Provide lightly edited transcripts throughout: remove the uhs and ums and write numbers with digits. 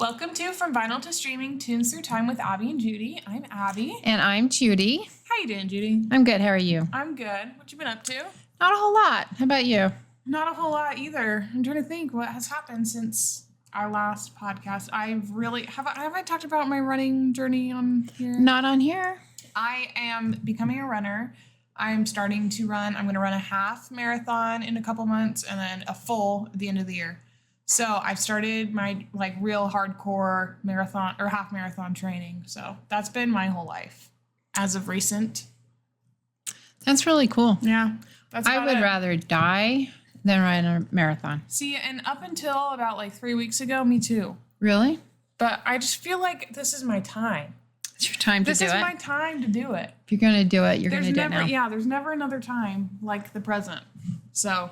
Welcome to From Vinyl to Streaming, Tunes Through Time with Abby and Judy. I'm Abby. And I'm Judy. How you doing, Judy? I'm good. How are you? I'm good. What you been up to? Not a whole lot. How about you? Not a whole lot either. I'm trying to think what has happened since our last podcast. I've really have I talked about my running journey on here? Not on here. I am becoming a runner. I'm starting to run. I'm going to run a half marathon in a couple months and then a full at the end of the year. So I've started my real hardcore marathon or half marathon training. So that's been my whole life as of recent. That's really cool. Yeah. I would rather die than run a marathon. See, and up until about 3 weeks ago, me too. Really? But I just feel like this is my time. It's your time to do it. This is my time to do it. If you're going to do it, you're going to do it now. Yeah, there's never another time like the present. So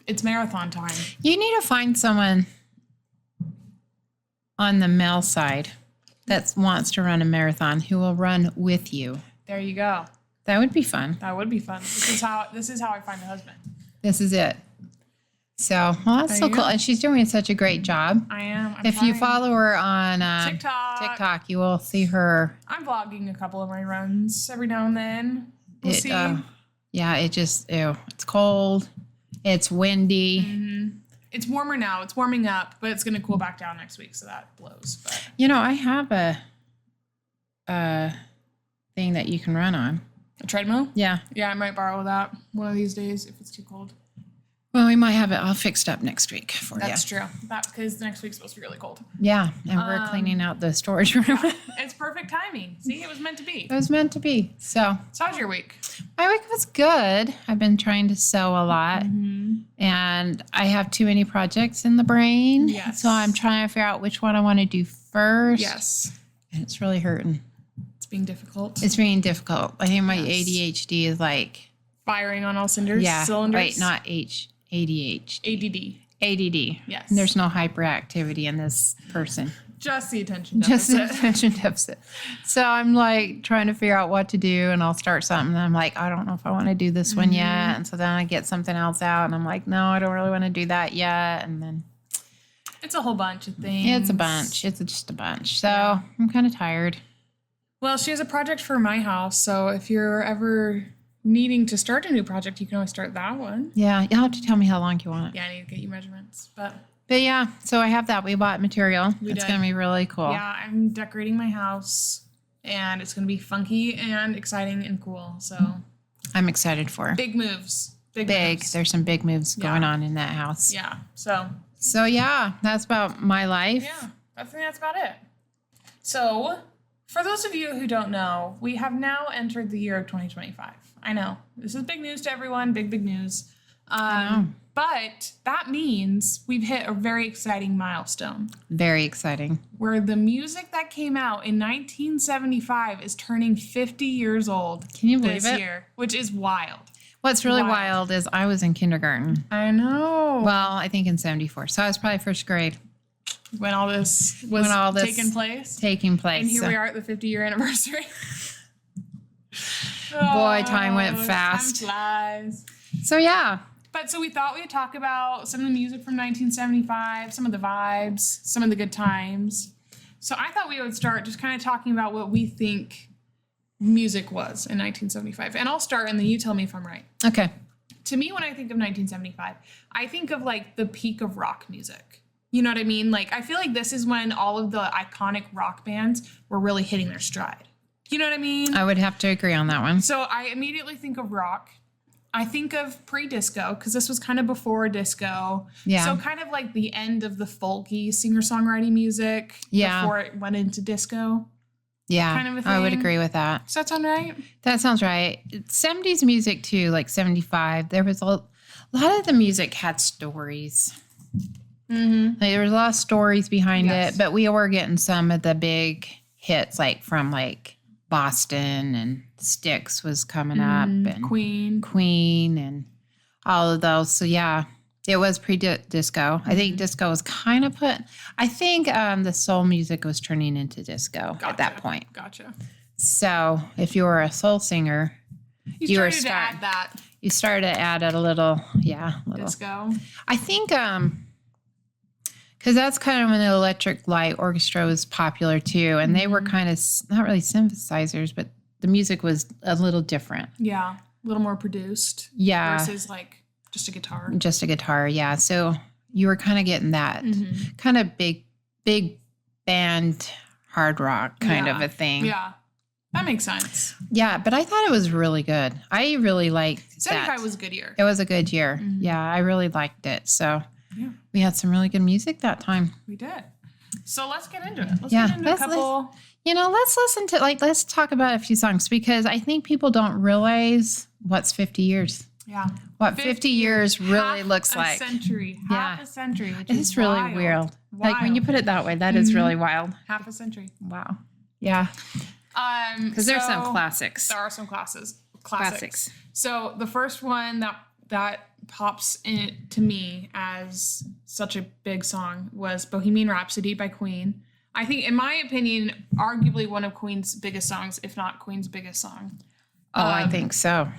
it's marathon time. You need to find someone on the male side that wants to run a marathon who will run with you. There you go. That would be fun. That would be fun. This is how I find a husband. This is it. So, well, that's so cool. And she's doing such a great job. I am. If you follow her on TikTok, you will see her. I'm vlogging a couple of my runs every now and then. We'll see. Yeah, it's cold. It's windy. Mm-hmm. It's warmer now. It's warming up, but it's going to cool back down next week, so that blows. But I have a thing that you can run on. A treadmill? Yeah. Yeah, I might borrow that one of these days if it's too cold. Well, we might have it all fixed up next week for you. That's true. Because next week's supposed to be really cold. Yeah, and we're cleaning out the storage room. It's perfect timing. See, it was meant to be. It was meant to be. So how's your week? My week was good. I've been trying to sew a lot. Mm-hmm. And I have too many projects in the brain. Yes. So I'm trying to figure out which one I want to do first. Yes. And it's really hurting. It's being difficult. It's being difficult. I think my ADHD is firing on all cylinders. Yeah. Cylinders. Wait, not ADHD. ADD. Yes. And there's no hyperactivity in this person. Just the attention deficit. Just the attention deficit. So I'm trying to figure out what to do, and I'll start something and I'm I don't know if I want to do this one yet. And so then I get something else out and I'm no, I don't really want to do that yet. And then it's a whole bunch of things. It's a bunch. It's just a bunch. So I'm kind of tired. Well, she has a project for my house. So if you're ever needing to start a new project, you can always start that one. Yeah. You'll have to tell me how long you want it. Yeah, I need to get you measurements. But yeah, so I have that. We bought material. It's going to be really cool. Yeah, I'm decorating my house, and it's going to be funky and exciting and cool. So I'm excited for big moves. Big moves. There's some big moves going on in that house. Yeah. So yeah, that's about my life. Yeah, I think that's about it. So for those of you who don't know, we have now entered the year of 2025. I know this is big news to everyone. Big news. I know. But that means we've hit a very exciting milestone. Very exciting. Where the music that came out in 1975 is turning 50 years old. Can you believe this year, which is wild. What's really wild is I was in kindergarten. I know. Well, I think in 74. So I was probably first grade. When all this was taking place. And here we are at the 50-year anniversary. Boy, time went fast. Time flies. So yeah. But so we thought we'd talk about some of the music from 1975, some of the vibes, some of the good times. So I thought we would start just kind of talking about what we think music was in 1975. And I'll start and then you tell me if I'm right. Okay. To me, when I think of 1975, I think of the peak of rock music. You know what I mean? I feel like this is when all of the iconic rock bands were really hitting their stride. You know what I mean? I would have to agree on that one. So I immediately think of rock. I think of pre-disco because this was kind of before disco. Yeah. So kind of the end of the folky singer-songwriting music before it went into disco. Yeah, kind of a thing. I would agree with that. Does that sound right? That sounds right. 70s music too, 75. There was a lot of the music had stories. Mm-hmm. There was a lot of stories behind it, but we were getting some of the big hits from Boston and Styx was coming up and Queen and all of those. So yeah, it was pre-disco. I think disco was kind of I think the soul music was turning into disco at that point. Gotcha. So if you were a soul singer, you were to add that. You started to add a little. Disco. I think Because that's kind of when the Electric Light Orchestra was popular too. And they were kind of not really synthesizers, but the music was a little different. Yeah. A little more produced. Yeah. Versus like just a guitar. Just a guitar. Yeah. So you were kind of getting that kind of big band hard rock kind of a thing. Yeah. That makes sense. Yeah. But I thought it was really good. I really liked 75 was a good year. It was a good year. Yeah. I really liked it. So we had some really good music that time. We did. So let's get into it. Let's get into a couple. Let's talk about a few songs because I think people don't realize what's 50 years. Yeah. What 50 years really looks like. Half a century, which it's is really wild. weird. Like when you put it that way, that is really wild. Half a century. Wow. Yeah. Because there's some classics. There are some classics. So the first one that pops in to me as such a big song was Bohemian Rhapsody by Queen. I think, in my opinion, arguably one of Queen's biggest songs, if not Queen's biggest song. Oh, I think so.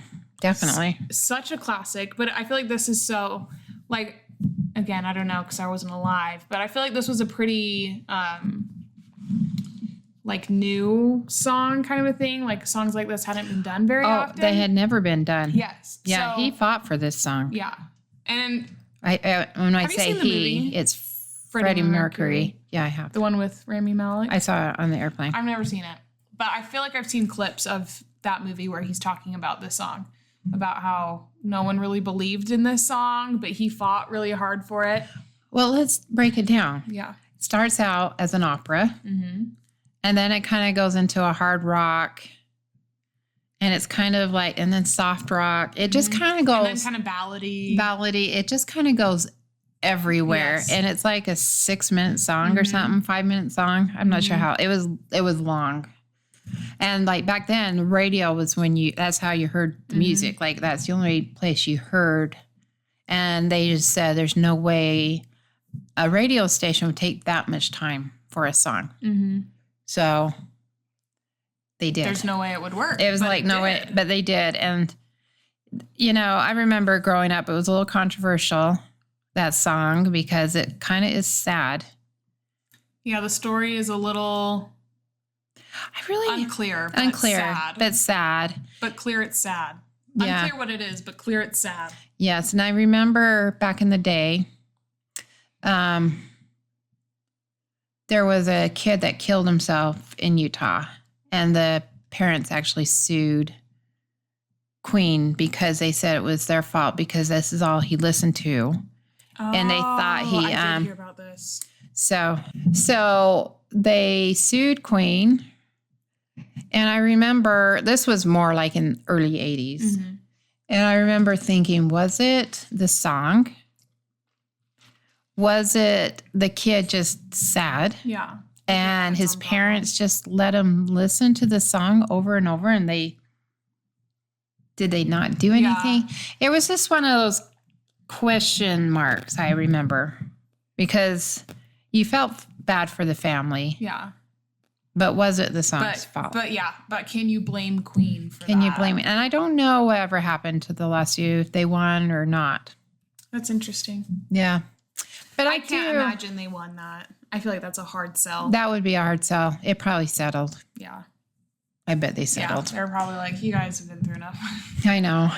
Definitely. Such a classic, but I feel like this is so, like, again, I don't know because I wasn't alive, but I feel like this was a pretty, like, new song kind of a thing. Like, songs like this hadn't been done very often. They had never been done. Yes. Yeah, so, he fought for this song. Yeah. And when I say he, it's Freddie Mercury. Yeah, I have. The one with Rami Malek? I saw it on the airplane. I've never seen it, but I feel like I've seen clips of that movie where he's talking about this song, about how no one really believed in this song, but he fought really hard for it. Well, let's break it down. Yeah. It starts out as an opera, and then it kind of goes into a hard rock, and it's kind of like, and then soft rock. It just kind of goes. And then kind of ballady. Ballady. It just kind of goes everywhere. Yes. And it's like a 6-minute song or something, 5-minute song. I'm not sure how. It was long. And like back then, radio was that's how you heard the music. Like that's the only place you heard. And they just said there's no way a radio station would take that much time for a song. So they did. There's no way it would work. It was like no way, but they did. And, I remember growing up, it was a little controversial, that song, because it kind of is sad. Yeah, the story is a little unclear. But sad. But clear it's sad. Yeah. Unclear what it is, but clear it's sad. Yes, and I remember back in the day, there was a kid that killed himself in Utah, and the parents actually sued Queen because they said it was their fault because this is all he listened to. And they thought he I did hear about this. So they sued Queen. And I remember this was more like in early 80s. And I remember thinking, was it the song? Was it the kid just sad? Yeah. And his parents just let him listen to the song over and over, and did they not do anything? Yeah. It was just one of those question marks, I remember, because you felt bad for the family. Yeah. But was it the song's fault? But can you blame Queen for that? Can you blame it? And I don't know whatever happened to the lawsuit, if they won or not. That's interesting. Yeah. But I can't imagine they won that. I feel like that's a hard sell. That would be a hard sell. It probably settled. Yeah. I bet they settled. Yeah, they're probably like, you guys have been through enough. I know.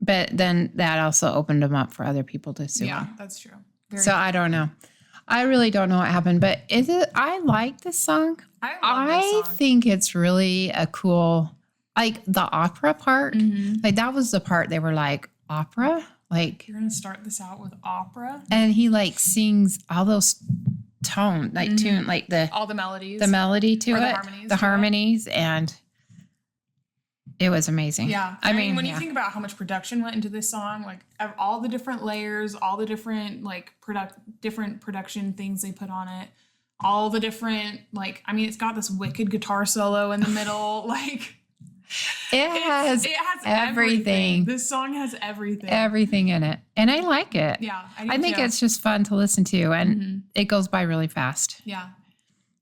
But then that also opened them up for other people to sue. Yeah, that's true. Very true. I don't know. I really don't know what happened, but I like this song. I think it's really a cool, like the opera part. Like that was the part they were like, opera? Like you're going to start this out with opera? And he like sings all those tone, like tune, like all the melodies. The melody to it. The harmonies. It. And it was amazing. Yeah. I mean, when you think about how much production went into this song, like all the different layers, all the different like different production things they put on it, all the different like, I mean, it's got this wicked guitar solo in the middle. Like it has everything. This song has everything. Everything in it. And I like it. Yeah. I think it's just fun to listen to, and it goes by really fast. Yeah.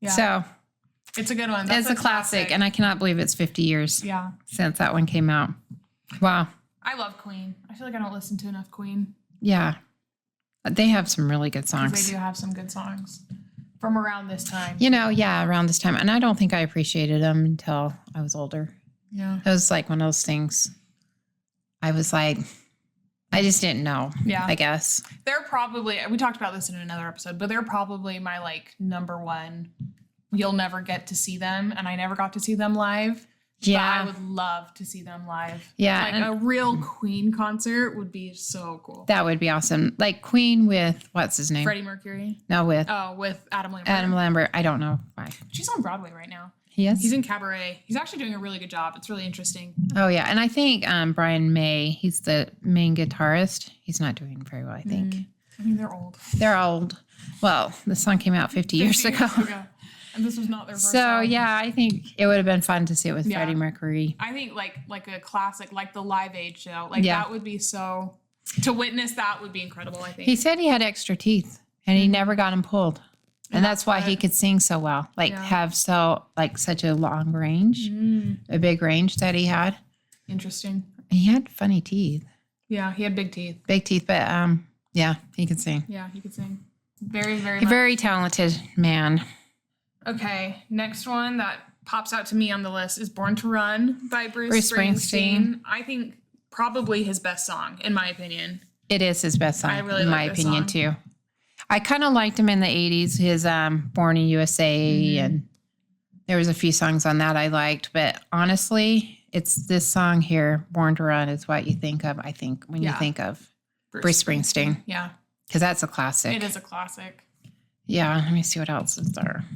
So it's a good one. It's a classic, and I cannot believe it's 50 years since that one came out. Wow. I love Queen. I feel like I don't listen to enough Queen. Yeah. They have some really good songs. They do have some good songs from around this time. Around this time. And I don't think I appreciated them until I was older. Yeah. It was like one of those things. I was like, I just didn't know. Yeah. I guess. They're probably, we talked about this in another episode, but they're probably my like number one. You'll never get to see them. And I never got to see them live. Yeah. But I would love to see them live. Yeah. Like a real Queen concert would be so cool. That would be awesome. Like Queen with, what's his name? Freddie Mercury. No, with Adam Lambert. Adam Lambert. I don't know why. She's on Broadway right now. He is? He's in Cabaret. He's actually doing a really good job. It's really interesting. Oh, yeah. And I think Brian May, he's the main guitarist. He's not doing very well, I think. I mean, they're old. They're old. Well, the song came out 50 years ago. And this was not their first So, song. yeah, I think it would have been fun to see it with Freddie Mercury. I think like a classic, like the Live Aid show. Like that would be so, to witness that would be incredible, I think. He said he had extra teeth and he never got them pulled. And that's why he could sing so well, have such a long range, a big range that he had. Interesting. He had funny teeth. Yeah, he had big teeth. Big teeth, but he could sing. Yeah, he could sing. Very, very A very talented man. Okay, next one that pops out to me on the list is Born to Run by Bruce Springsteen. I think probably his best song, in my opinion. It is his best song, in my opinion, too. I kind of liked him in the 80s, his Born in USA, and there was a few songs on that I liked. But honestly, it's this song here, Born to Run, is what you think of, I think, when you think of Bruce Springsteen. Yeah. Because that's a classic. It is a classic. Yeah, let me see what else is there.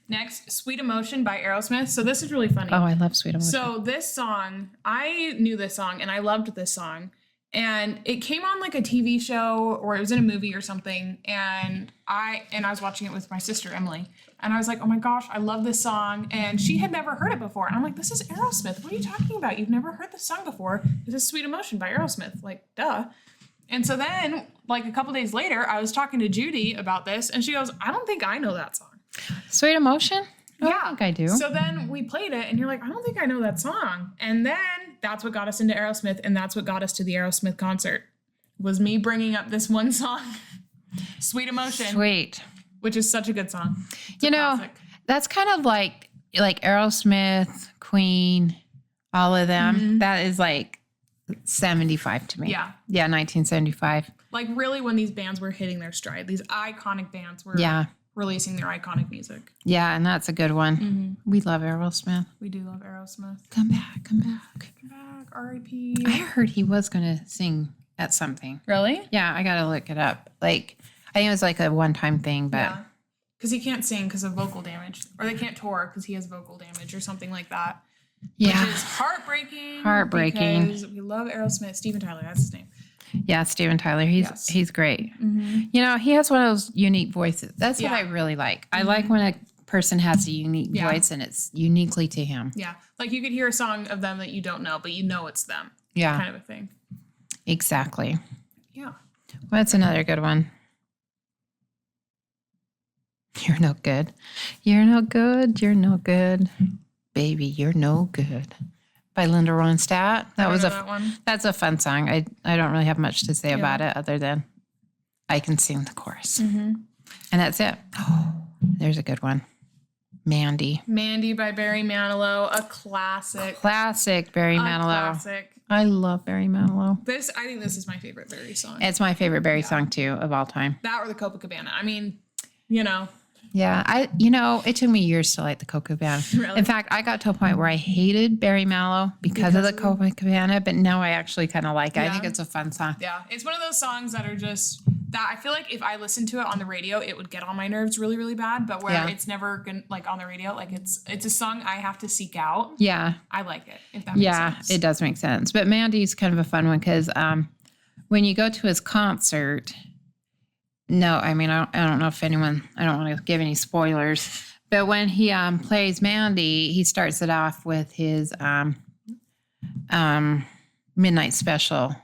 Next, Sweet Emotion by Aerosmith. So this is really funny. Oh, I love Sweet Emotion. So this song, I knew this song and I loved this song. And it came on like a TV show or it was in a movie or something. And I was watching it with my sister, Emily. And I was like, oh my gosh, I love this song. And she had never heard it before. And I'm like, this is Aerosmith. What are you talking about? You've never heard this song before. This is Sweet Emotion by Aerosmith. Like, duh. And so then, like a couple days later, I was talking to Judy about this. And she goes, I don't think I know that song. Sweet Emotion? Yeah. I think I do. So then we played it and you're like, I don't think I know that song. And then that's what got us into Aerosmith and that's what got us to the Aerosmith concert was me bringing up this one song, Sweet Emotion. Sweet. Which is such a good song. You know, that's kind of like Aerosmith, Queen, all of them. Mm-hmm. That is like 75 to me. Yeah. Yeah, 1975. Like really when these bands were hitting their stride, these iconic bands were releasing their iconic music. Yeah, and that's a good one. Mm-hmm. We love Aerosmith. We do love Aerosmith. Come back, come back. Come back, R.I.P. I heard he was going to sing at something. Really? Yeah, I got to look it up. Like, I think it was like a one-time thing, but... Yeah, because he can't sing because of vocal damage. Or they can't tour because he has vocal damage or something like that. Yeah. Which is heartbreaking. Heartbreaking. Because we love Aerosmith. Steven Tyler, that's his name. Yeah, Steven Tyler. He's great. Mm-hmm. You know, he has one of those unique voices. That's what I really like. Mm-hmm. I like when a person has a unique voice and it's uniquely to him. Yeah. Like you could hear a song of them that you don't know, but you know it's them. Yeah. Kind of a thing. Exactly. Yeah. What's another good one? You're no good. You're no good. You're no good. Baby, you're no good. By Linda Ronstadt. That's a fun song. I don't really have much to say about it other than I can sing the chorus. Mm-hmm. And that's it. Oh, there's a good one. Mandy. Mandy by Barry Manilow, a classic. Classic Barry Manilow. Classic. I love Barry Manilow. I think this is my favorite Barry song. It's my favorite Barry song too of all time. That or the Copacabana. I mean, you know. Yeah, it took me years to like the Copacabana. Really? In fact, I got to a point where I hated Barry Manilow because of the Copacabana, but now I actually kind of like it. I think it's a fun song. Yeah, it's one of those songs that are just that I feel like if I listened to it on the radio, it would get on my nerves really, really bad. But where it's never like on the radio, like it's a song I have to seek out. Yeah, I like it. If that makes sense. It does make sense. But Mandy's kind of a fun one because when you go to his concert. No, I mean, I don't know if I don't want to give any spoilers, but when he plays Mandy, he starts it off with his midnight special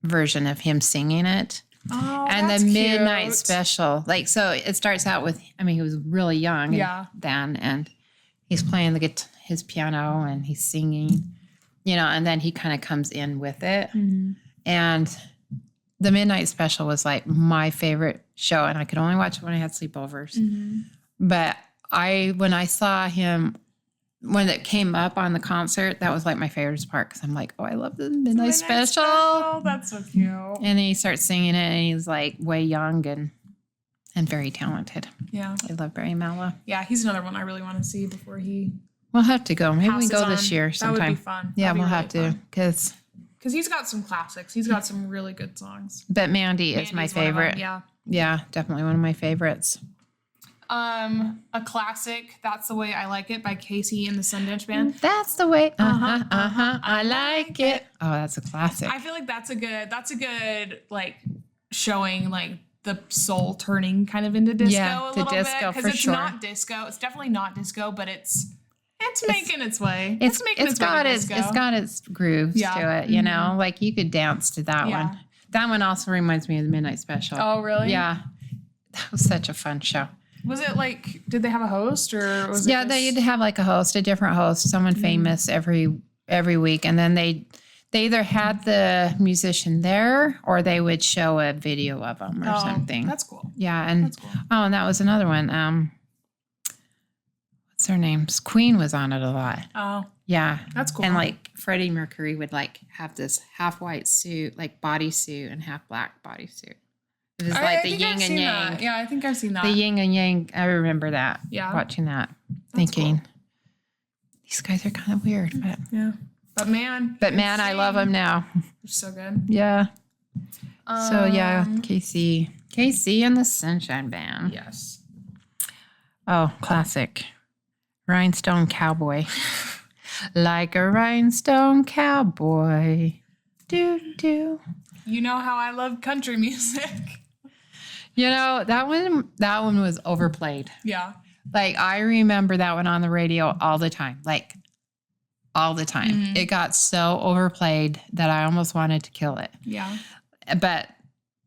version of him singing it. Oh, and that's the midnight cute. Special, like, so it starts out with, he was really young then, and he's playing his piano and he's singing, and then he kind of comes in with it. Mm-hmm. And the Midnight Special was like my favorite show, and I could only watch it when I had sleepovers. But when I saw him, when it came up on the concert, that was like my favorite part because I'm like, oh, I love the Midnight Special. That's so cute. And he starts singing it, and he's like way young and very talented. Yeah. I love Barry Manilow. Yeah, he's another one I really want to see before he We'll have to go. Maybe we passes go this on. year sometime. That would be fun. Yeah, That'd be we'll really have to because he's got some classics. He's got some really good songs. But Mandy is my Mandy's one of them, favorite. yeah. Yeah, definitely one of my favorites. A classic, That's the Way I Like It by Casey and the Sundance Band. That's the way. I like it. Oh, that's a classic. I feel like that's a good like showing like the soul turning kind of into disco a little bit because it's not disco. It's definitely not disco, but it's making its way. It's got its grooves to it, you know. Like you could dance to that one. That one also reminds me of the Midnight Special. Oh, really? Yeah. That was such a fun show. Was it like, did they have a host or was it just... they'd have like a different host, someone famous every week. And then they either had the musician there or they would show a video of them or something. That's cool. Yeah. And that's cool. And that was another one. What's their names? Queen was on it a lot. Oh. Yeah. That's cool. And like Freddie Mercury would like have this half white suit, like bodysuit and half black bodysuit. It was like the yin and yang. That. Yeah, I think I've seen that. The yin and yang. I remember that. Yeah. Watching that. Thinking, these guys are kind of weird. But yeah. But man, I love them now. They're so good. Yeah. So yeah, Casey and the Sunshine Band. Yes. Oh, classic. Rhinestone Cowboy. Like a rhinestone cowboy. Do. You know how I love country music. You know, that one was overplayed. Yeah. Like I remember that one on the radio all the time. Like all the time. Mm-hmm. It got so overplayed that I almost wanted to kill it. Yeah. But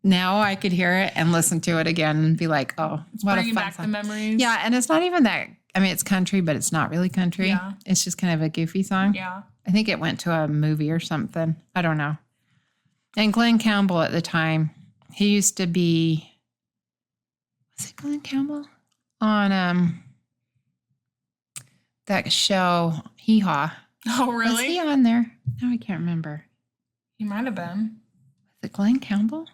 now I could hear it and listen to it again and be like, oh, it's what a fun back song. The memories. Yeah, and it's not even that. I mean, it's country, but it's not really country. Yeah. It's just kind of a goofy song. Yeah. I think it went to a movie or something. I don't know. And Glenn Campbell at the time, he used to be, was it Glenn Campbell? On that show, Hee Haw. Oh, really? Was he on there? No, I can't remember. He might have been. Was it Glenn Campbell?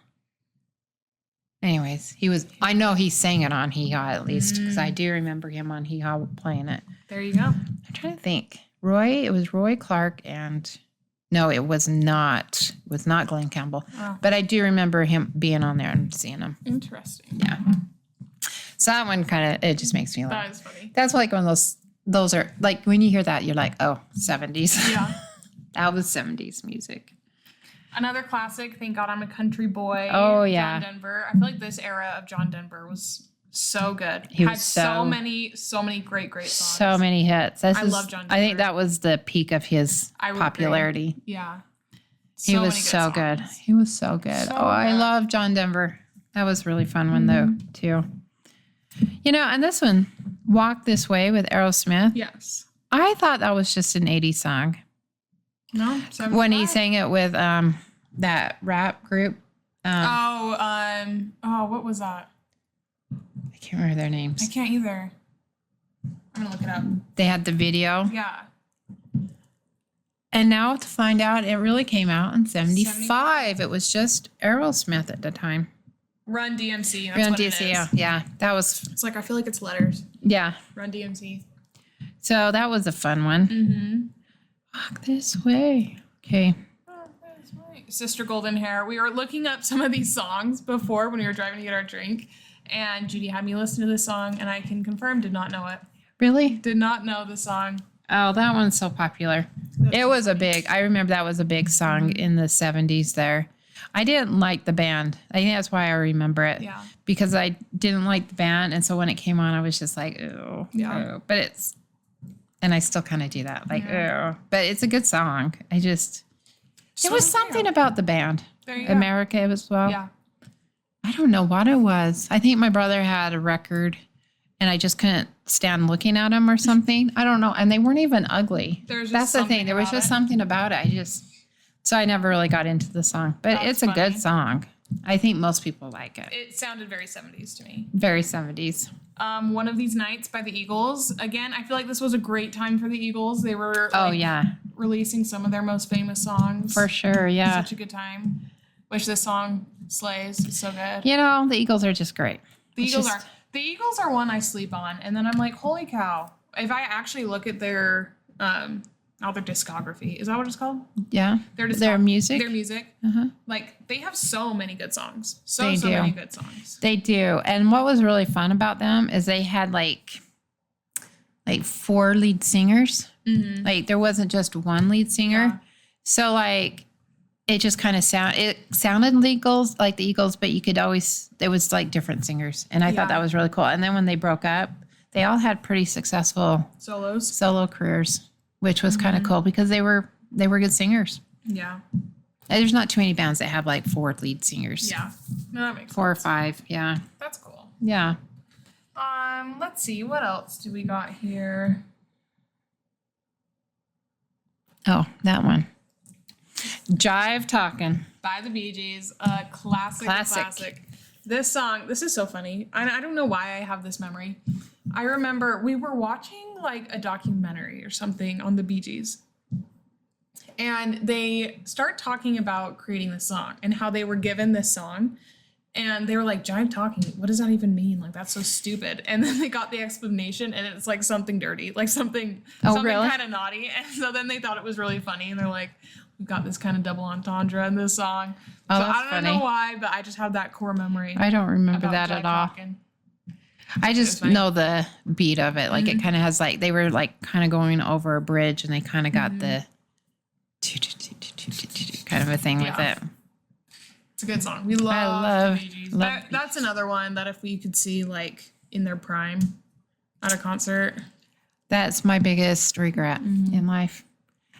Anyways, he was, I know he sang it on Hee Haw at least, because I do remember him on Hee Haw playing it. There you go. I'm trying to think. It was Roy Clark and... No, it was not. It was not Glenn Campbell. Oh. But I do remember him being on there and seeing him. Interesting. Yeah. So that one it just makes me laugh. That is funny. That's like one of those are, like, when you hear that, you're like, oh, 70s. Yeah. That was 70s music. Another classic, Thank God I'm a Country Boy. Oh, yeah. John Denver. I feel like this era of John Denver was so good. He had so many great songs. So many hits. I love John Denver. I think that was the peak of his popularity. Agree. Yeah. He was so good. He was so good. I love John Denver. That was a really fun one, though, too. You know, and this one, Walk This Way with Aerosmith. Yes. I thought that was just an 80s song. No, 75. When he sang it with that rap group. What was that? I can't remember their names. I can't either. I'm going to look it up. They had the video. Yeah. And now to find out, it really came out in 75. It was just Aerosmith at the time. Run DMC. That's what it is. Yeah. That was... It's like, I feel like it's letters. Yeah. Run DMC. So that was a fun one. Mm-hmm. Walk This Way. Okay. Sister Golden Hair. We were looking up some of these songs before when we were driving to get our drink. And Judy had me listen to this song, and I can confirm did not know it. Really? Did not know the song. Oh, that one's so popular. I remember that was a big song in the 70s there. I didn't like the band. I think that's why I remember it. Yeah. Because I didn't like the band, and so when it came on, I was just like, ooh. Yeah. Ooh. But and I still kind of do that. Like, ooh. But it's a good song. It was something about the band. There you go. America as well. Yeah. I don't know what it was. I think my brother had a record and I just couldn't stand looking at them or something. I don't know. And they weren't even ugly. That's the thing. There was just something about it. So I never really got into the song. But it's a good song. I think most people like it. It sounded very 70s to me. Very 70s. One of These Nights by the Eagles. Again, I feel like this was a great time for the Eagles. They were releasing some of their most famous songs. For sure, yeah. Such a good time. Which this song slays. It's so good. You know, the Eagles are just great. The Eagles are one I sleep on, and then I'm like, holy cow. If I actually look at their their discography. Is that what it's called? Yeah. Their music. Their music. Uh-huh. Like, they have so many good songs. So do. many good songs. They do. And what was really fun about them is they had like 4 lead singers. Mm-hmm. Like, there wasn't just one lead singer. Yeah. So, like, it just kind of sounded like the Eagles, but you could always, it was like different singers. And I thought that was really cool. And then when they broke up, they all had pretty successful solo careers, which was kind of cool because they were good singers. Yeah. And there's not too many bands that have like 4 lead singers. Yeah. No, that makes 4 sense. or 5. Yeah. That's cool. Yeah. Let's see. What else do we got here? Oh, that one. Jive Talkin'. By the Bee Gees. Classic. This song, this is so funny. I don't know why I have this memory. I remember we were watching like a documentary or something on the Bee Gees. And they start talking about creating this song and how they were given this song. And they were like, Jive Talking, what does that even mean? Like, that's so stupid. And then they got the explanation and it's like something dirty, like something really? kind of naughty. And so then they thought it was really funny. And they're like, we've got this kind of double entendre in this song. Oh, so that's I don't funny. know why, but I just have that core memory. I don't remember that Jive at all. Talking. I just know the beat of it. Like, it kind of has like, they were like kind of going over a bridge and they kind of got the kind of a thing with it. It's a good song. We love the Bee Gees. Love That's another one that if we could see like in their prime at a concert. That's my biggest regret in life.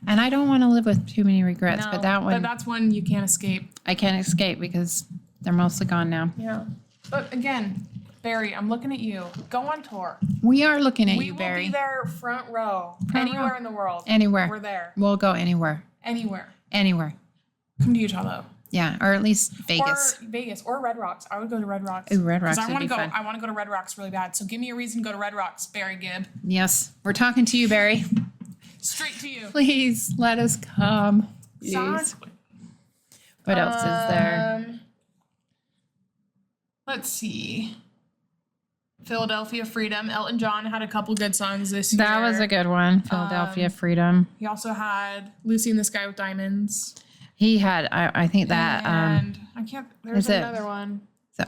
And I don't want to live with too many regrets, but that one. But that's one you can't escape. I can't escape because they're mostly gone now. Yeah. But again, Barry, I'm looking at you. Go on tour. We are looking at We you, will Barry. be there front row. Front Anywhere row. in the world. Anywhere. We're there. We'll go anywhere. Anywhere. Come to Utah though. Yeah, or at least Vegas. Or Vegas or Red Rocks. I would go to Red Rocks. Ooh, Red Rocks I would want be to go. fun. I want to go to Red Rocks really bad. So give me a reason to go to Red Rocks, Barry Gibb. Yes, we're talking to you, Barry. Straight to you. Please let us come. Exactly. What else is there? Let's see. Philadelphia Freedom. Elton John had a couple good songs this year. That was a good one. Philadelphia Freedom. He also had Lucy in the Sky with Diamonds. He had, I think that. And I can't. There's another one.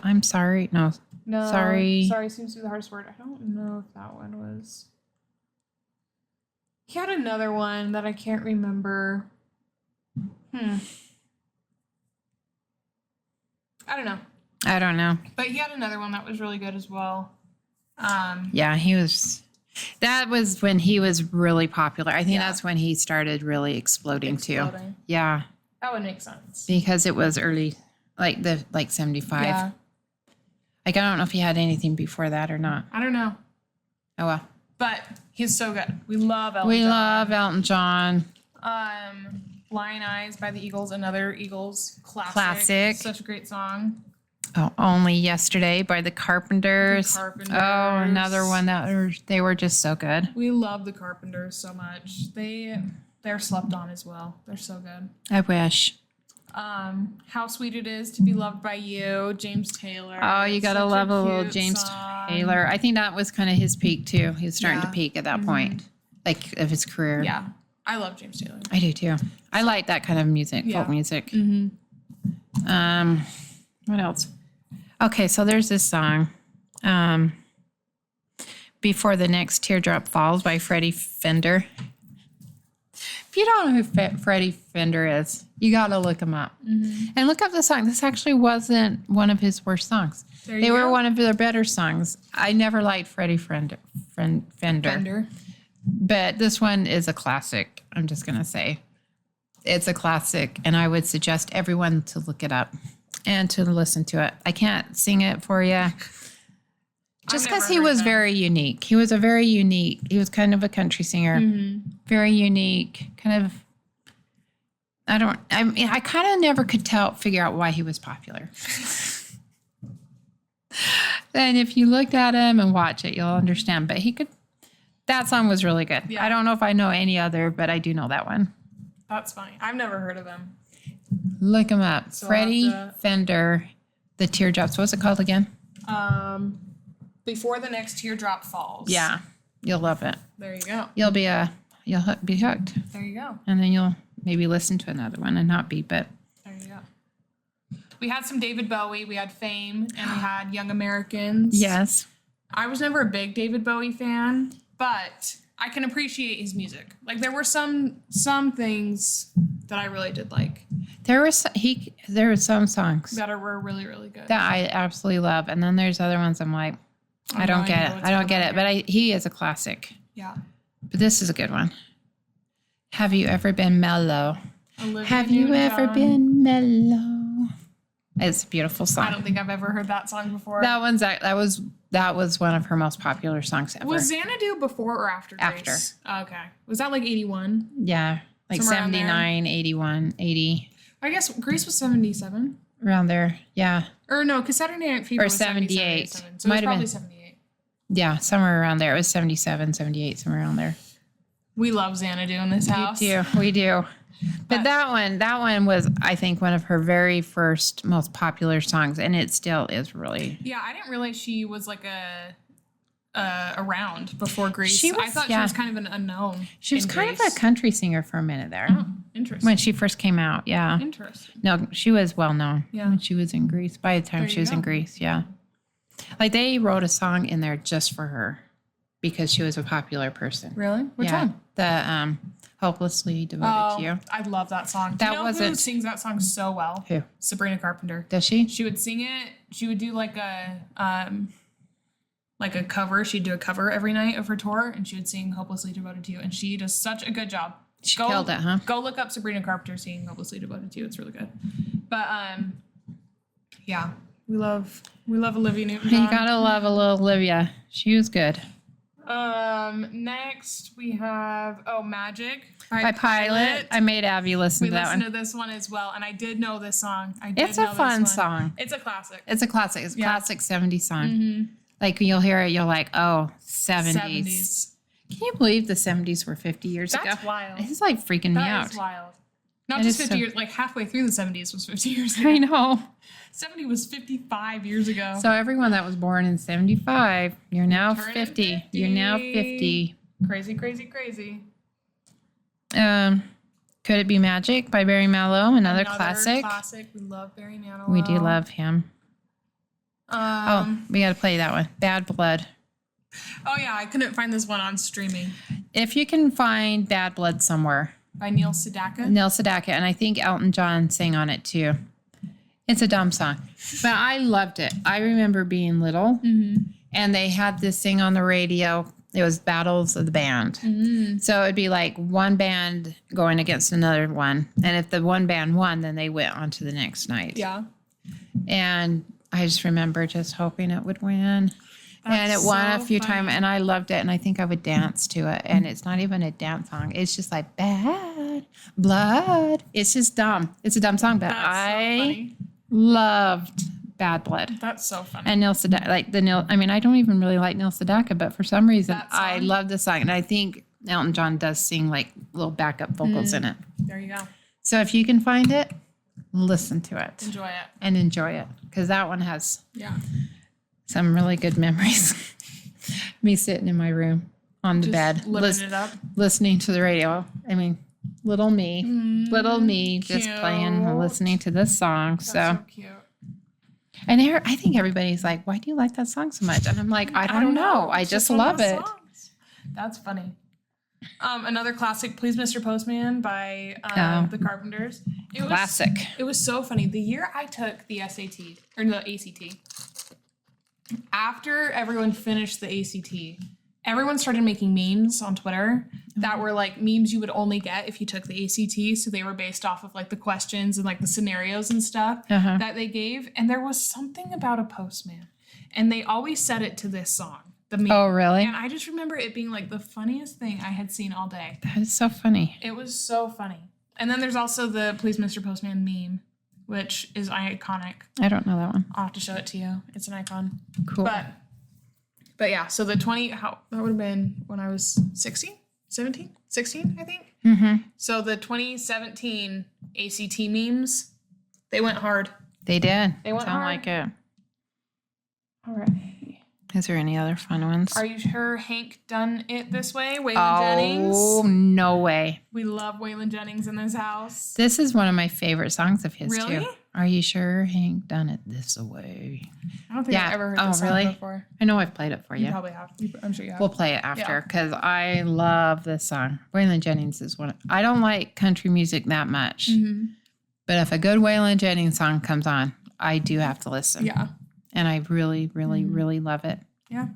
I'm sorry. No. Sorry. Sorry seems to be the hardest word. I don't know if that one was. He had another one that I can't remember. I don't know. But he had another one that was really good as well. Yeah, he was. That was when he was really popular. I think that's when he started really exploding too. Yeah. That would make sense. Because it was early, like 75. Yeah. Like, I don't know if he had anything before that or not. I don't know. Oh, well. But he's so good. We love Elton John. We love Elton John. Lion Eyes by the Eagles, another Eagles Classic. Such a great song. Oh, Only Yesterday by the Carpenters. Oh, another one they were just so good. We love the Carpenters so much. They're slept on as well. They're so good. I wish. How Sweet It Is to Be Loved by You, James Taylor. Oh, you gotta love a little James Taylor. I think that was kind of his peak too. He was starting to peak at that point, like of his career. Yeah, I love James Taylor. I do too. I like that kind of music, folk music. What else? Okay, so there's this song, Before the Next Teardrop Falls by Freddie Fender. If you don't know who Freddie Fender is, you got to look him up. And look up the song. This actually wasn't one of his worst songs. They were one of their better songs. I never liked Freddie Fender. But this one is a classic, I'm just going to say. It's a classic, and I would suggest everyone to look it up and to listen to it. I can't sing it for you. Just because he was very unique. He was he was kind of a country singer. Very unique, kind of I mean, I kind of never could figure out why he was popular. And if you looked at him and watch it, you'll understand. But that song was really good. Yeah. I don't know if I know any other, but I do know that one. That's funny. I've never heard of him. Look him up. So Freddie Fender, The Teardrops. What's it called again? Before the Next Teardrop Falls. Yeah. You'll love it. There you go. You'll be hooked. There you go. And then you'll maybe listen to another one and not be, but. There you go. We had some David Bowie. We had Fame and we had Young Americans. Yes. I was never a big David Bowie fan, but I can appreciate his music. Like there were some things that I really did like. There were some songs that were really, really good that I absolutely love, and then there's other ones I'm like, I don't get it. But he is a classic. Yeah. But this is a good one. Have you ever been mellow? Have you ever been mellow? It's a beautiful song. I don't think I've ever heard that song before. That was one of her most popular songs ever. Was Xanadu before or after Grace? After. Oh, okay. Was that like 81? Yeah. Like somewhere 79, 81, 80. I guess Grace was 77. Around there. Yeah. Or no, because Saturday Night Fever was 78. So it was probably 78. Yeah, somewhere around there. It was 77, 78, somewhere around there. We love Xanadu in this house. We do. But that one was, I think, one of her very first, most popular songs, and it still is really. Yeah, I didn't realize she was like around before Grace. I thought she was kind of an unknown. She was kind of a country singer for a minute there. Oh, interesting. When she first came out, yeah. Interesting. No, she was well known when she was in Greece. By the time she was in Greece, yeah. Like they wrote a song in there just for her because she was a popular person. Really? Which one? The Hopelessly Devoted to You. I love that song. Do you know who sings that song so well? Who? Sabrina Carpenter. Does she? She would sing it. She would do like a cover. She'd do a cover every night of her tour, and she would sing Hopelessly Devoted to You. And she does such a good job. She killed it, huh? Go look up Sabrina Carpenter singing Hopelessly Devoted to You. It's really good. But yeah, we love Olivia Newton-John. You gotta love a little Olivia. She was good. Next we have Magic by Pilot. I made Abby listen to that one. We listened to this one as well, and I did know this song. It's a fun song. It's a classic. It's a classic 70s song. Mm-hmm. Like when you'll hear it, you're like, oh, 70s. Can you believe the 70s were 50 years ago? That's wild. It's like freaking me out. That is wild. Not just 50 years, like halfway through the 70s was 50 years ago. I know. 70 was 55 years ago. So everyone that was born in 75, you're now 50. You're now 50. Crazy, crazy, crazy. Could It Be Magic by Barry Manilow, another classic. We love Barry Manilow. We do love him. We got to play that one. Bad Blood. Oh, yeah. I couldn't find this one on streaming. If you can find Bad Blood somewhere. By Neil Sedaka. Neil Sedaka. And I think Elton John sang on it, too. It's a dumb song. But I loved it. I remember being little. Mm-hmm. And they had this thing on the radio. It was Battles of the Band. Mm-hmm. So it'd be like one band going against another one. And if the one band won, then they went on to the next night. Yeah. And I just remember just hoping it would win. And it won a few times, and I loved it, and I think I would dance to it. And it's not even a dance song. It's just like, Bad Blood. It's just dumb. It's a dumb song, but I loved Bad Blood. That's so funny. And Neil Sedaka, I don't even really like Neil Sedaka, but for some reason, I love the song. And I think Elton John does sing like little backup vocals in it. There you go. So if you can find it, listen to it. Enjoy it. Because that one has some really good memories. Me sitting in my room on the bed, listening to the radio. I mean, little me just playing and listening to this song. That's so cute. And I think everybody's like, why do you like that song so much? And I'm like, I don't know. I just love it. That's funny. Another classic, Please Mr. Postman by the Carpenters. Classic. It was so funny. The year I took the SAT, or the ACT, after everyone finished the ACT, everyone started making memes on Twitter that were like memes you would only get if you took the ACT. So they were based off of like the questions and like the scenarios and stuff that they gave. And there was something about a postman. And they always said it to this song. The meme. Oh, really? And I just remember it being like the funniest thing I had seen all day. That is so funny. It was so funny. And then there's also the Please Mr. Postman meme, which is iconic. I don't know that one. I'll have to show it to you. It's an icon. Cool. But yeah, so the that would have been when I was 16, 17, 16, I think. Mm-hmm. So the 2017 ACT memes, they went hard. They did. They went Sound hard. like it. All right. Is there any other fun ones? Are you sure Hank done it this way? Waylon Jennings? Oh, no way. We love Waylon Jennings in this house. This is one of my favorite songs of his, Really? too. Are you sure Hank done it this way? I don't think I've ever heard this song really? before. I know I've played it for you. You probably have. I'm sure you have. We'll play it after because I love this song. Waylon Jennings is one. I don't like country music that much, but if a good Waylon Jennings song comes on, I do have to listen. Yeah. And I really, really, really love it. Yeah.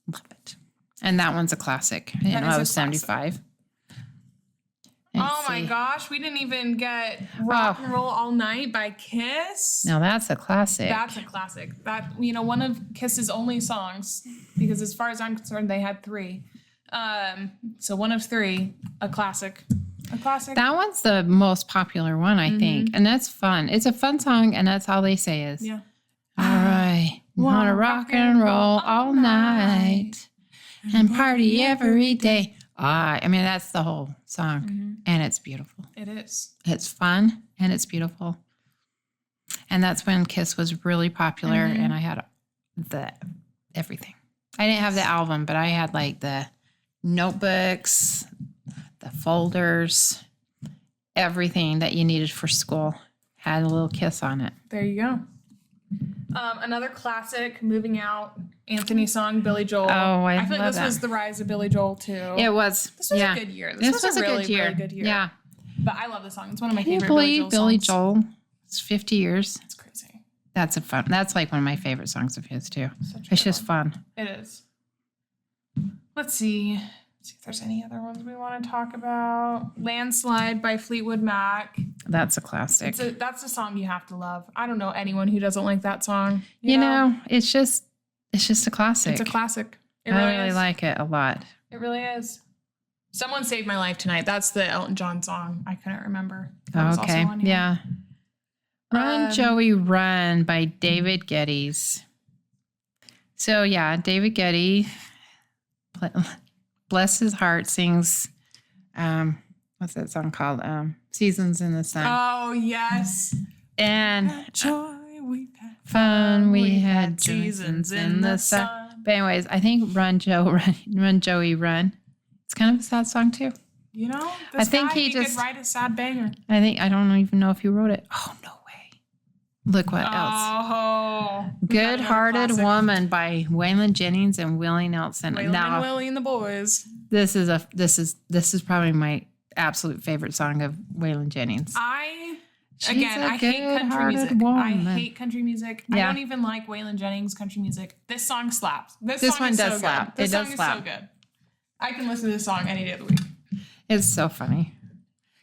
Love it. And that one's a classic. That I is was a classic. 75. Oh my gosh, we didn't even get Rock and Roll All Night by Kiss. Now that's a classic. That's a classic. That, one of Kiss's only songs, because as far as I'm concerned, they had 3. So one of 3, a classic. A classic. That one's the most popular one, I think. And that's fun. It's a fun song, and that's all they say is, Yeah. all right, wanna rock and roll all night and party every day. I mean, that's the whole song, and it's beautiful. It is. It's fun, and it's beautiful. And that's when Kiss was really popular, and I had everything. I didn't have the album, but I had like the notebooks, the folders, everything that you needed for school had a little Kiss on it. There you go. Another classic, Moving Out, Anthony song, Billy Joel. Oh, I feel like love this that. was the rise of Billy Joel too. It was. This was a good year. This was a really, good year. really good year. Yeah. But I love this song. It's one of my Can you favorite believe Billy songs. Joel? It's 50 years. It's crazy. That's like one of my favorite songs of his too. Such a It's good just one. fun. It is. Let's see if there's any other ones we want to talk about. Landslide by Fleetwood Mac. That's a classic. That's a song you have to love. I don't know anyone who doesn't like that song. You know, it's just a classic. It's a classic. It I really really is. like it a lot. It really is. Someone Saved My Life Tonight. That's the Elton John song. I couldn't remember. That was also Okay. on here. Yeah. Run, Joey, Run by David Geddes. So, yeah, David Geddes, bless his heart, sings, what's that song called? Seasons in the Sun. Oh, yes. And Joy we've had. fun, we had seasons in the sun. But anyways, I think Run, Joey, Run. It's kind of a sad song, too. You know, I think he could just- write a sad banger. I don't even know if he wrote it. Oh, no way. Look what else. Oh. Good-Hearted Woman by Waylon Jennings and Willie Nelson. Waylon Now, and Willie and the Boys. this is probably my absolute favorite song of Waylon Jennings. I She's hate a country good-hearted music. I woman. hate country music. I Yeah. don't even like Waylon Jennings country music. This song slaps. This This song one is does so slap. Good. This It does song slap. is so good. I can listen to this song any day of the week. It's so funny.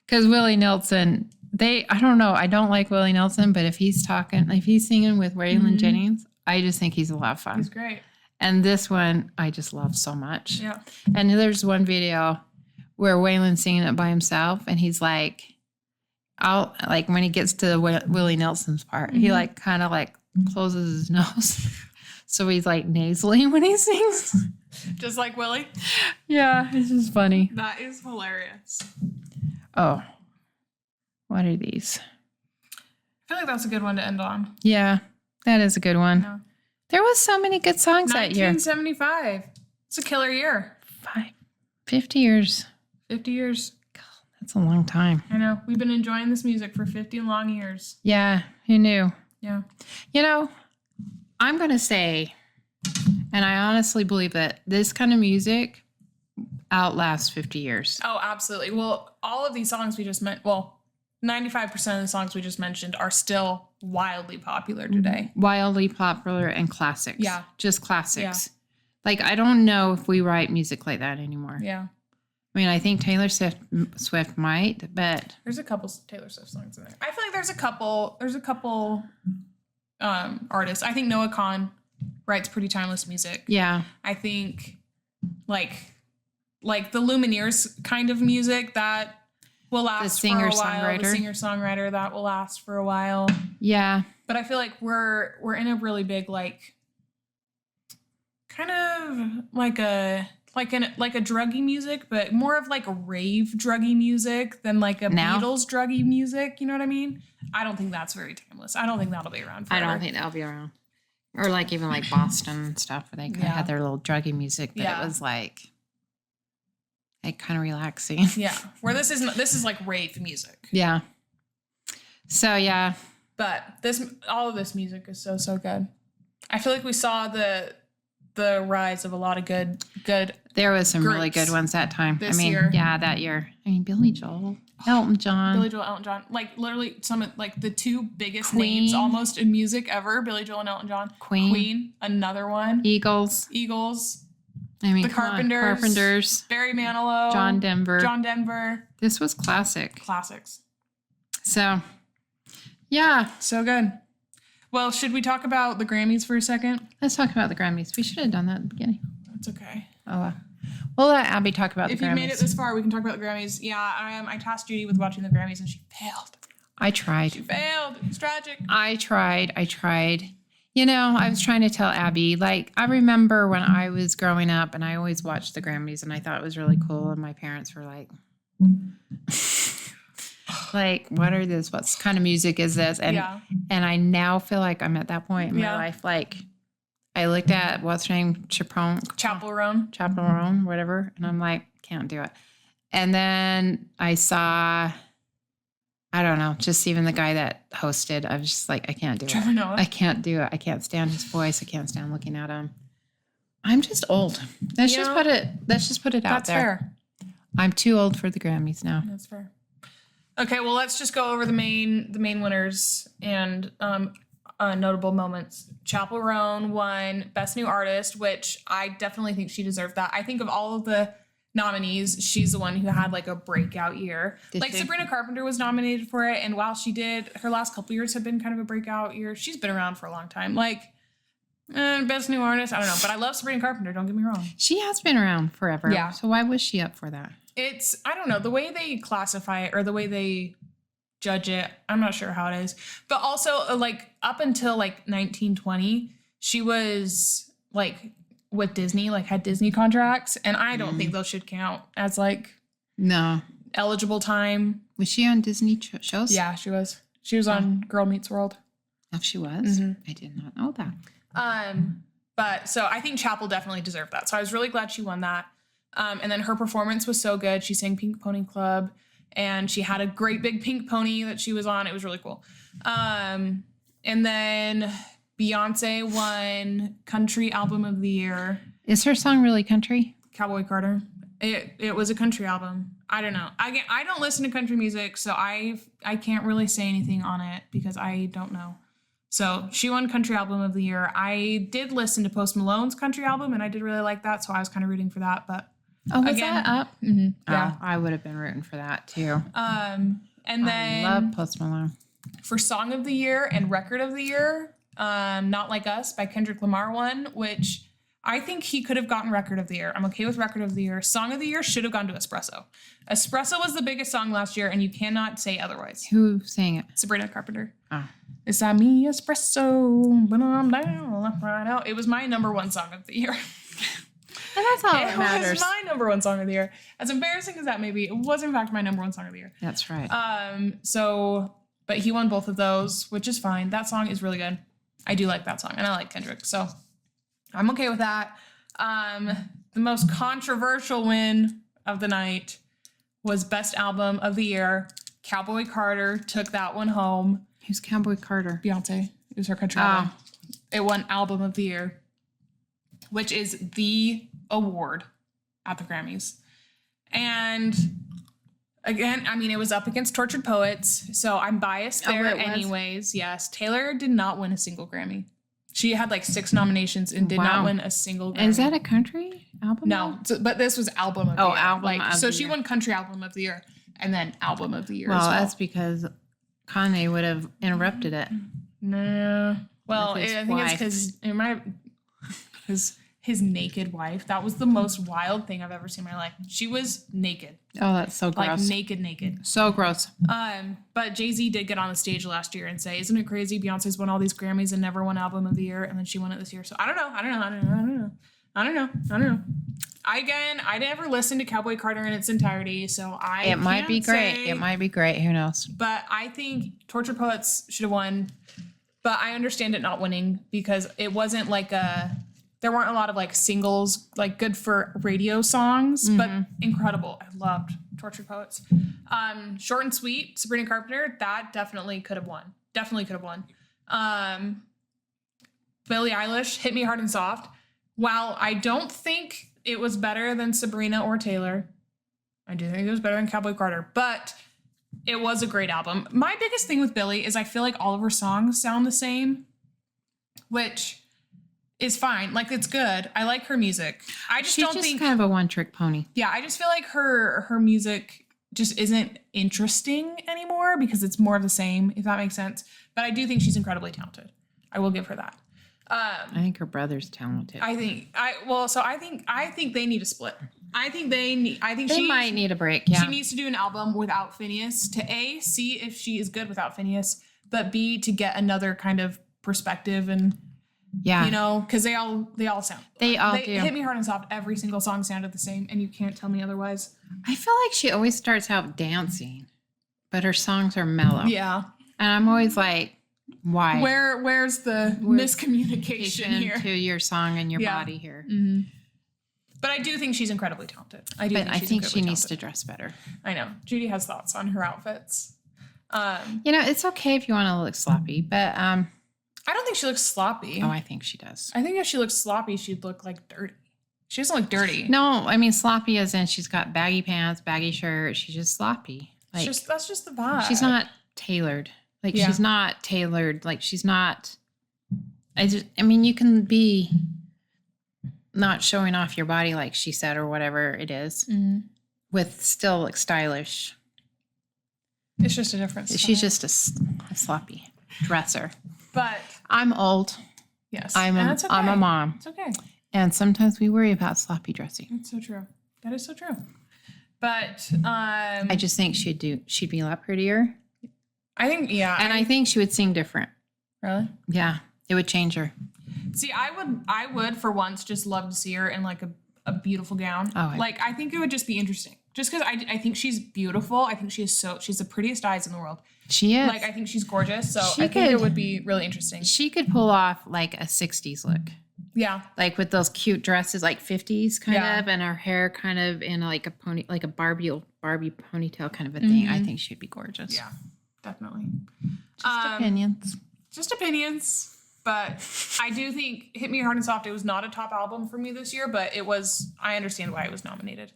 Because Willie Nelson, I don't know, I don't like Willie Nelson, but if he's singing with Waylon Jennings, I just think he's a lot of fun. He's great. And this one, I just love so much. Yeah. And there's one video where Waylon's singing it by himself, and he's like, when he gets to Willie Nelson's part, he kind of closes his nose. So he's like nasally when he sings. Just like Willie. Yeah, it's just funny. That is hilarious. Oh, what are these? I feel like that's a good one to end on. Yeah, that is a good one. Yeah. There was so many good songs that year. 1975. It's a killer year. 50 years. 50 years. That's a long time. I know. We've been enjoying this music for 50 long years. Yeah, who knew? Yeah. You know, I'm going to say, and I honestly believe that this kind of music outlasts 50 years. Oh, absolutely. Well, all of these songs we just 95% of the songs we just mentioned are still wildly popular today. Wildly popular and classics. Yeah. Just classics. Like, I don't know if we write music like that anymore. Yeah. I mean, I think Taylor Swift might, but There's a couple Taylor Swift songs in there. I feel like there's a couple artists. I think Noah Kahan writes pretty timeless music. yeah. I think like the Lumineers kind of music that will last for a while. The singer-songwriter, that will last for a while. Yeah. But I feel like we're in a really big, like, kind of like a druggy music, but more of like a rave druggy music than like a Beatles druggy music. You know what I mean? I don't think that's very timeless. I don't think that'll be around forever. I don't think that'll be around. Or like even like Boston and stuff where they had their little druggy music, but it was like kind of relaxing. Yeah. Where this is like rave music. Yeah. So yeah. But all of this music is so good. I feel like we saw the rise of a lot of good. There was some really good ones that time. That year. I mean, Billy Joel, Elton John. Like literally some of like the two biggest names almost in music ever. Billy Joel and Elton John. Queen, another one. Eagles. I mean, the Carpenters. Barry Manilow. John Denver. This was classics. So, yeah. So good. Well, should we talk about the Grammys for a second? Let's talk about the Grammys. We should have done that at the beginning. That's okay. Oh, we'll let Abby talk about the Grammys. If you made it this far, we can talk about the Grammys. Yeah, I tasked Judy with watching the Grammys, and she failed. I tried. She failed. It's tragic. I tried. You know, I was trying to tell Abby, like, I remember when I was growing up, and I always watched the Grammys, and I thought it was really cool, and my parents were like... like, what kind of music is this? And I now feel like I'm at that point in my life. Like, I looked at what's her name, Chappell Roan, whatever, and I'm like, can't do it. And then I saw, I don't know, just even the guy that hosted. I was just like, I can't do it. Trevor Noah. I can't do it. I can't stand his voice. I can't stand looking at him. I'm just old. Let's just put it out there. That's fair. I'm too old for the Grammys now. That's fair. Okay, well, let's just go over the main winners and notable moments. Chappell Roan won Best New Artist, which I definitely think she deserved that. I think of all of the nominees, she's the one who had like a breakout year. Sabrina Carpenter was nominated for it, and while she did, her last couple years have been kind of a breakout year. She's been around for a long time. Like, Best New Artist, I don't know, but I love Sabrina Carpenter, don't get me wrong. She has been around forever. Yeah. So why was she up for that? I don't know, the way they classify it or the way they judge it, I'm not sure how it is. But also, like, up until, like, 1920, she was, like, with Disney, like, had Disney contracts. And I don't think those should count as, like... No. Eligible time. Was she on Disney shows? Yeah, she was. She was on Girl Meets World. Oh, she was? Mm-hmm. I did not know that. But, so I think Chappell definitely deserved that. So I was really glad she won that. And then her performance was so good. She sang Pink Pony Club, and she had a great big pink pony that she was on. It was really cool. And then Beyonce won Country Album of the Year. Is her song really country? Cowboy Carter. It was a country album. I don't know. I don't listen to country music, so I can't really say anything on it because I don't know. So she won Country Album of the Year. I did listen to Post Malone's country album, and I did really like that, so I was kind of rooting for that, but... Oh, was that up? Mm-hmm. Yeah. Oh, I would have been rooting for that, too. And then... I love Post Malone. For Song of the Year and Record of the Year, Not Like Us by Kendrick Lamar won, which I think he could have gotten Record of the Year. I'm okay with Record of the Year. Song of the Year should have gone to Espresso. Espresso was the biggest song last year, and you cannot say otherwise. Who sang it? Sabrina Carpenter. Oh. It's a me espresso, but I'm down right now. It was my number one song of the year. And that's all that matters. It was my number one song of the year. As embarrassing as that may be, it was in fact my number one song of the year. That's right. But he won both of those, which is fine. That song is really good. I do like that song, and I like Kendrick, so I'm okay with that. The most controversial win of the night was Best Album of the Year. Cowboy Carter took that one home. Who's Cowboy Carter? Beyonce. It was her country album. It won Album of the Year, which is the award at the Grammys. And again, I mean, it was up against Tortured Poets, so I'm biased there anyways. Yes, Taylor did not win a single Grammy. She had like 6 nominations and did not win a single Grammy. Is that a country album? No, but this was Album of the Year. Album of the So she won Country Album of the Year and then Album of the Year as well. That's because Kanye would have interrupted it. No. Well, I think it's because his naked wife. That was the most wild thing I've ever seen in my life. She was naked. Oh, that's so gross. Like naked. So gross. But Jay-Z did get on the stage last year and say, "Isn't it crazy? Beyonce's won all these Grammys and never won Album of the Year, and then she won it this year." So I don't know. I never listened to Cowboy Carter in its entirety, so It might be great. It might be great. Who knows? But I think Torture Poets should have won. But I understand it not winning because it wasn't like there weren't a lot of like singles, like good for radio songs, but incredible. I loved Torture Poets. Short and Sweet, Sabrina Carpenter, that definitely could have won. Billie Eilish, Hit Me Hard and Soft. While I don't think it was better than Sabrina or Taylor, I do think it was better than Cowboy Carter, but it was a great album. My biggest thing with Billie is I feel like all of her songs sound the same, which is fine. Like, it's good. I like her music. She's kind of a one-trick pony. Yeah, I just feel like her music just isn't interesting anymore because it's more of the same, if that makes sense. But I do think she's incredibly talented. I will give her that. I think her brother's talented. I think they need a split. I think they might need a break. Yeah, she needs to do an album without Phineas to A, see if she is good without Phineas, but B, to get another kind of perspective and because they all sound. They do. Hit Me Hard and Soft. Every single song sounded the same, and you can't tell me otherwise. I feel like she always starts out dancing, but her songs are mellow. Yeah, and I'm always like, why? Where's the miscommunication here to your song and your body here? Mm-hmm. But I do think she's incredibly talented. I think she needs to dress better. I know. Judy has thoughts on her outfits. It's okay if you want to look sloppy, but I don't think she looks sloppy. Oh, I think she does. I think if she looks sloppy, she'd look like dirty. She doesn't look dirty. No, I mean sloppy as in she's got baggy pants, baggy shirt. She's just sloppy. Like, that's just the vibe. She's not tailored. She's not tailored. Like, she's not. You can be not showing off your body like she said or whatever it is, with still look stylish. It's just a difference. She's just a sloppy dresser. But I'm old. Yes, I'm a mom. It's okay. And sometimes we worry about sloppy dressing. That's so true. That is so true. But I just think she'd be a lot prettier. I think, and I think she would sing different. Really? Yeah, it would change her. See, I would for once just love to see her in like a beautiful gown. Oh, I think it would just be interesting. Just because I think she's beautiful. I think she's the prettiest eyes in the world. She is. I think she's gorgeous. So I think it would be really interesting. She could pull off like a 60s look. Yeah. Like with those cute dresses, like 50s kind of, and her hair kind of in like a pony, like a Barbie ponytail kind of a thing. I think she'd be gorgeous. Yeah, definitely. Just opinions. But I do think Hit Me Hard and Soft, it was not a top album for me this year, but I understand why it was nominated.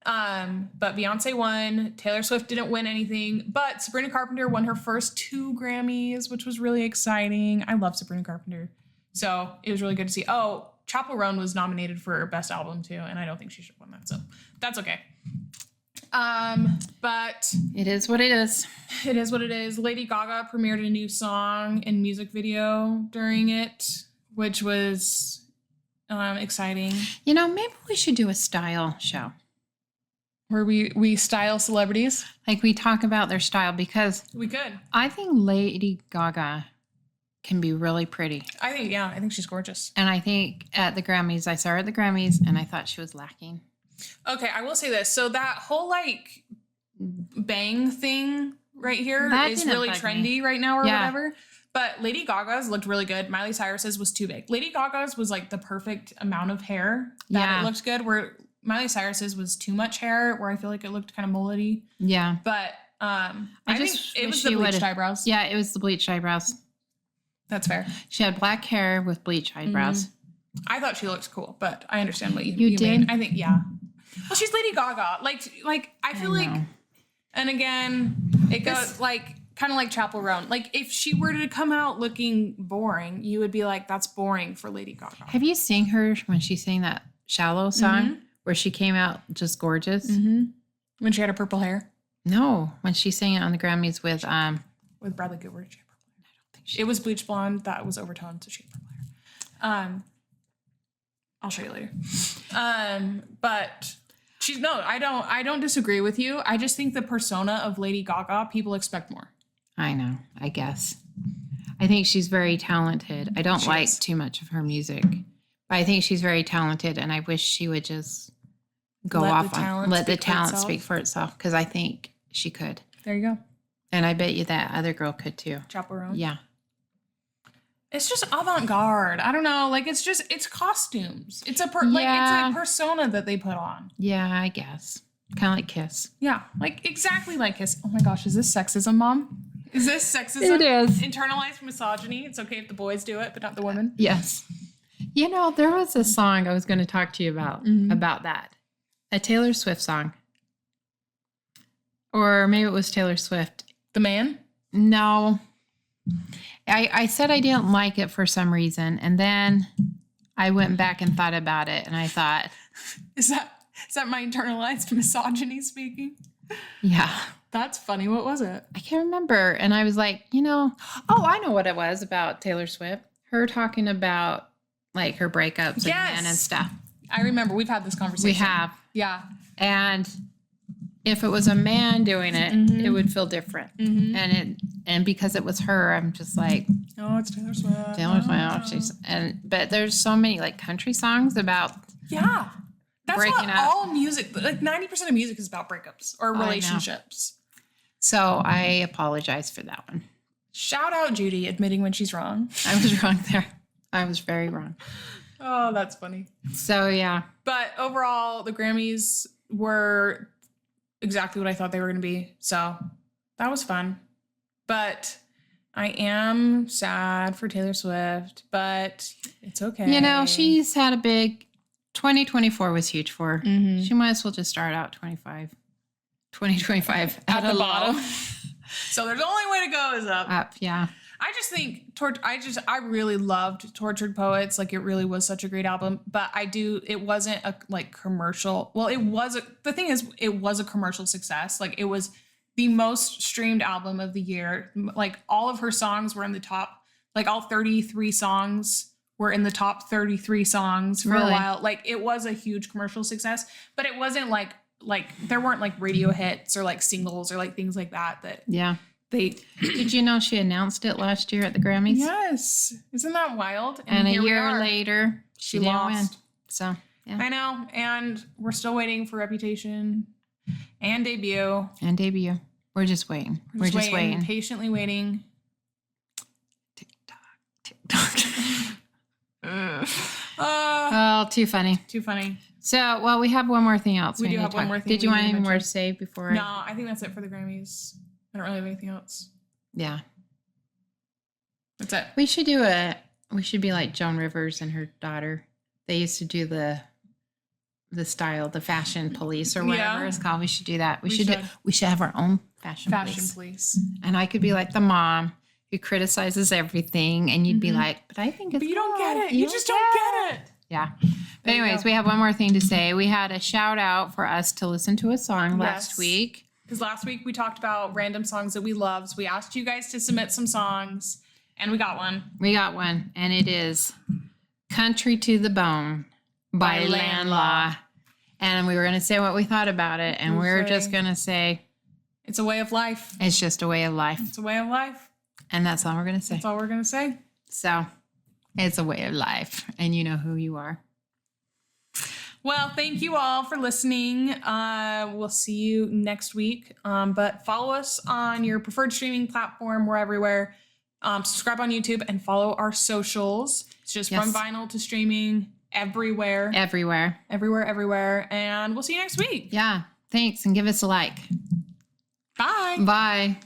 But Beyonce won. Taylor Swift didn't win anything, but Sabrina Carpenter won her first 2 Grammys, which was really exciting. I love Sabrina Carpenter. So it was really good to see. Oh, Chappell Roan was nominated for Best Album too, and I don't think she should have won that, so that's okay. But it is what it is. It is what it is. Lady Gaga premiered a new song and music video during it, which was exciting. Maybe we should do a style show. Where we style celebrities. Like, we talk about their style, because we could. I think Lady Gaga can be really pretty. I think she's gorgeous. And I think at the Grammys, I saw her at the Grammys, and I thought she was lacking. Okay, I will say this. So that whole bang thing right here is really trendy right now or whatever. But Lady Gaga's looked really good. Miley Cyrus's was too big. Lady Gaga's was like the perfect amount of hair that it looked good, where Miley Cyrus's was too much hair, where I feel like it looked kind of mullety. Yeah. But I think it was the bleached eyebrows. Yeah, it was the bleached eyebrows. That's fair. She had black hair with bleached eyebrows. I thought she looked cool, but I understand what you did? mean. I think, well, she's Lady Gaga. I feel like, and again, it goes kind of like Chappell Roan. Like, if she were to come out looking boring, you would be like, that's boring for Lady Gaga. Have you seen her when she sang that Shallow song, where she came out just gorgeous? When she had her purple hair? No, when she sang it on the Grammys with Bradley Cooper. I don't think it was bleach blonde that was overtoned, so she had purple hair. I'll show you later. But I don't disagree with you. I just think the persona of Lady Gaga, people expect more. I know, I guess. I think she's very talented. I don't like too much of her music, but I think she's very talented, and I wish she would just let the talent speak for itself, because I think she could. There you go. And I bet you that other girl could too. Chaperone? Yeah. It's just avant-garde. I don't know. Like, it's costumes. It's a persona that they put on. Yeah, I guess. Kind of like Kiss. Yeah, like exactly like Kiss. Oh my gosh, is this sexism, Mom? Is this sexism? It is. Internalized misogyny. It's okay if the boys do it, but not the women. Yes. You know, there was a song I was going to talk to you about that. A Taylor Swift song. Or maybe it was Taylor Swift. The Man? No. I said I didn't like it for some reason, and then I went back and thought about it, and I thought... Is that my internalized misogyny speaking? Yeah. That's funny. What was it? I can't remember. And I was like, I know what it was about Taylor Swift. Her talking about, like, her breakups and men and stuff. I remember. We've had this conversation. We have. Yeah. And if it was a man doing it, it would feel different. And because it was her, I'm just like, oh, it's Taylor Swift. Taylor Swift. But there's so many, like, country songs about that's breaking what up. All music, like 90% of music is about breakups or relationships. So I apologize for that one. Shout out Judy admitting when she's wrong. I was wrong there. I was very wrong. Oh, that's funny. So, yeah. But overall, the Grammys were exactly what I thought they were going to be. So that was fun. But I am sad for Taylor Swift, but it's okay. She's had a big... 2024 was huge for her. She might as well just start out 2025 at the bottom. So there's the only way to go is up. Up, yeah. I just think I really loved Tortured Poets. Like, it really was such a great album. But it wasn't a commercial. Well, the thing is, it was a commercial success. Like, it was the most streamed album of the year. Like, all of her songs were in the top. Like, all 33 songs were in the top 33 songs for a while. Like, it was a huge commercial success, but it wasn't like there weren't like radio hits or like singles or like things like that. Yeah. Did you know she announced it last year at the Grammys? Yes. Isn't that wild? And a year later, she lost. Win. So, yeah. I know. And we're still waiting for Reputation and Debut. We're just waiting. We're just waiting. Patiently waiting. TikTok. Oh, too funny. Too funny. So, well, we have one more thing else. We do have one more thing. Did you want any more to say before? No, I think that's it for the Grammys. I don't really have anything else. Yeah. That's it. We should be like Joan Rivers and her daughter. They used to do the fashion police or whatever it's called. We should do that. We should have our own fashion police. And I could be like the mom who criticizes everything, and you'd be like, but I think it's But you don't get it. You just don't get it. Yeah. But anyways, we have one more thing to say. We had a shout out for us to listen to a song last week. Because last week we talked about random songs that we loved. So we asked you guys to submit some songs, and we got one. And it is Country to the Bone by Landlaw. And we were going to say what we thought about it, and we're just going to say... It's a way of life. It's just a way of life. It's a way of life. And that's all we're going to say. That's all we're going to say. So, it's a way of life, and you know who you are. Well, thank you all for listening. We'll see you next week. But follow us on your preferred streaming platform. We're everywhere. Subscribe on YouTube and follow our socials. It's just from vinyl to streaming, everywhere. Everywhere. And we'll see you next week. Yeah. Thanks. And give us a like. Bye. Bye.